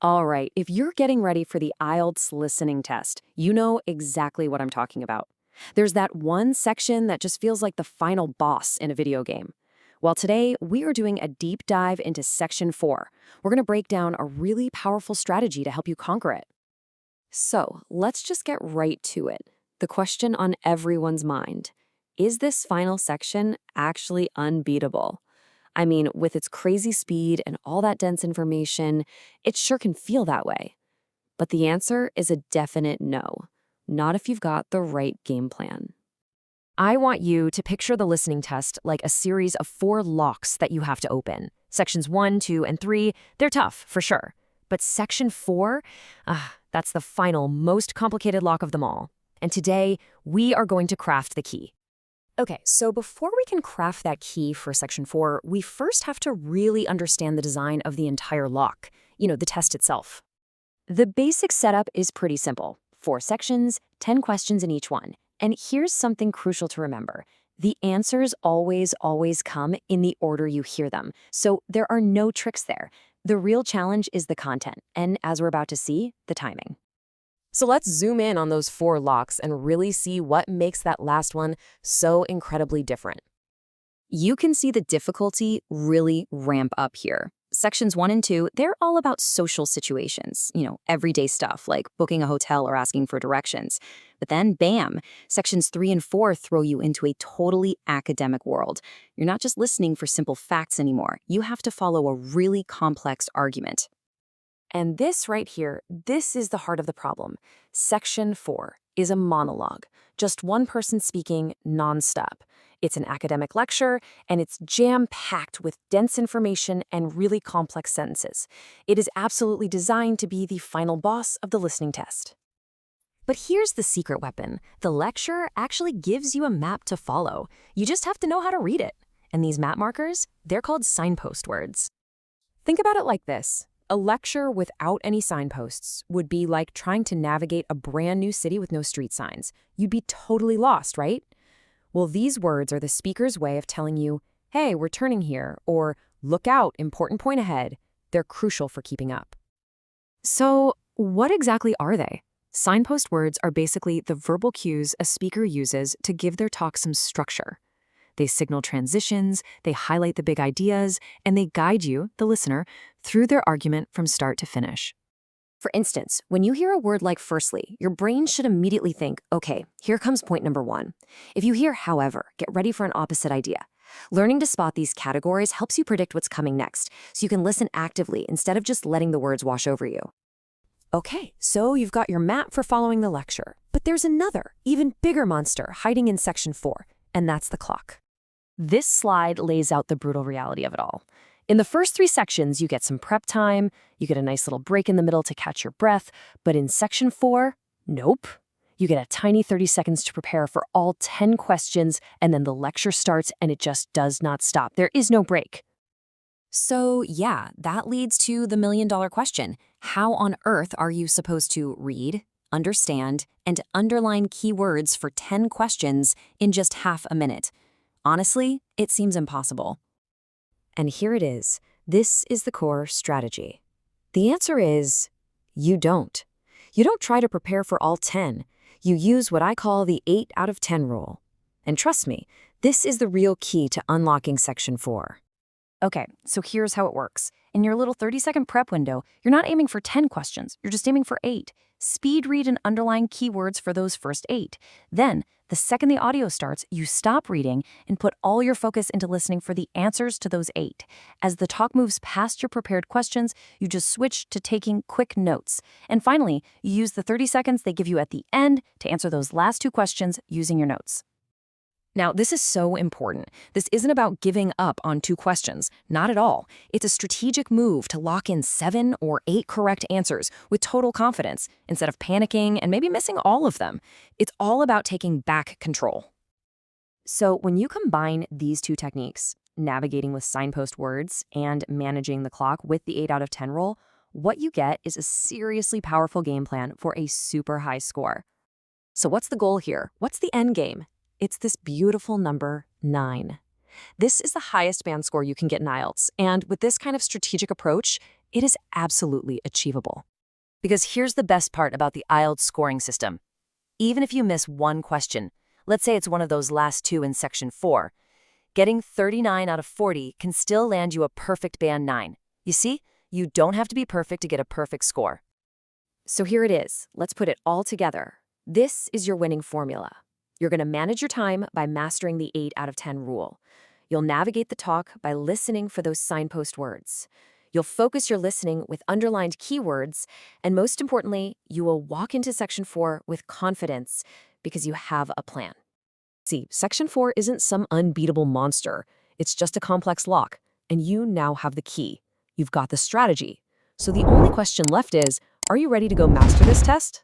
All right, if you're getting ready for the IELTS listening test, you know exactly what I'm talking about. There's that one section that just feels like the final boss in a video game. Well, today we are doing a deep dive into Section 4. We're going to break down a really powerful strategy to help you conquer it. So, let's just get right to it. The question on everyone's mind: is this final section actually unbeatable? I mean, with its crazy speed and all that dense information, it sure can feel that way. But the answer is a definite no. Not if you've got the right game plan. I want you to picture the listening test like a series of 4 locks that you have to open. Sections 1, 2, and 3, they're tough, for sure. But Section 4, that's the final, most complicated lock of them all. And today, we are going to craft the key. Okay, so before we can craft that key for Section 4, we first have to really understand the design of the entire lock, the test itself. The basic setup is pretty simple. 4 sections, 10 questions in each one. And here's something crucial to remember. The answers always come in the order you hear them, so there are no tricks there. The real challenge is the content, and as we're about to see, the timing. So let's zoom in on those 4 locks and really see what makes that last one so incredibly different. You can see the difficulty really ramp up here. Sections 1 and 2, they're all about social situations, everyday stuff like booking a hotel or asking for directions. But then, bam, sections 3 and 4 throw you into a totally academic world. You're not just listening for simple facts anymore. You have to follow a really complex argument. And this right here, this is the heart of the problem. Section 4 is a monologue, just one person speaking nonstop. It's an academic lecture, and it's jam-packed with dense information and really complex sentences. It is absolutely designed to be the final boss of the listening test. But here's the secret weapon. The lecture actually gives you a map to follow. You just have to know how to read it. And these map markers, they're called signpost words. Think about it like this. A lecture without any signposts would be like trying to navigate a brand new city with no street signs. You'd be totally lost, right? Well, these words are the speaker's way of telling you, hey, we're turning here, or look out, important point ahead. They're crucial for keeping up. So, what exactly are they? Signpost words are basically the verbal cues a speaker uses to give their talk some structure. They signal transitions, they highlight the big ideas, and they guide you, the listener, through their argument from start to finish. For instance, when you hear a word like firstly, your brain should immediately think, okay, here comes point number 1. If you hear however, get ready for an opposite idea. Learning to spot these categories helps you predict what's coming next, so you can listen actively instead of just letting the words wash over you. Okay, so you've got your map for following the lecture, but there's another, even bigger monster hiding in Section 4, and that's the clock. This slide lays out the brutal reality of it all. In the first 3 sections, you get some prep time, you get a nice little break in the middle to catch your breath, but in Section 4, nope. You get a tiny 30 seconds to prepare for all 10 questions, and then the lecture starts and it just does not stop. There is no break. So yeah, that leads to the million-dollar question. How on earth are you supposed to read, understand, and underline keywords for 10 questions in just half a minute? Honestly, it seems impossible. And here it is. This is the core strategy. The answer is you don't. You don't try to prepare for all 10. You use what I call the 8 out of 10 rule. And trust me, this is the real key to unlocking Section 4. Okay, so here's how it works. In your little 30-second prep window, you're not aiming for 10 questions. You're just aiming for 8. Speed read and underline keywords for those first 8. Then, the second the audio starts, you stop reading and put all your focus into listening for the answers to those 8. As the talk moves past your prepared questions, you just switch to taking quick notes. And finally, you use the 30 seconds they give you at the end to answer those last 2 questions using your notes. Now, this is so important. This isn't about giving up on 2 questions. Not at all. It's a strategic move to lock in 7 or 8 correct answers with total confidence instead of panicking and maybe missing all of them. It's all about taking back control. So when you combine these 2 techniques, navigating with signpost words and managing the clock with the 8 out of 10 rule, what you get is a seriously powerful game plan for a super high score. So what's the goal here? What's the end game? It's this beautiful number 9. This is the highest band score you can get in IELTS, and with this kind of strategic approach, it is absolutely achievable. Because here's the best part about the IELTS scoring system. Even if you miss one question, let's say it's one of those last two in Section 4, getting 39 out of 40 can still land you a perfect Band 9. You see, you don't have to be perfect to get a perfect score. So here it is. Let's put it all together. This is your winning formula. You're going to manage your time by mastering the 8 out of 10 rule. You'll navigate the talk by listening for those signpost words. You'll focus your listening with underlined keywords, and most importantly, you will walk into Section 4 with confidence because you have a plan. See, Section 4 isn't some unbeatable monster. It's just a complex lock, and you now have the key. You've got the strategy. So the only question left is, are you ready to go master this test?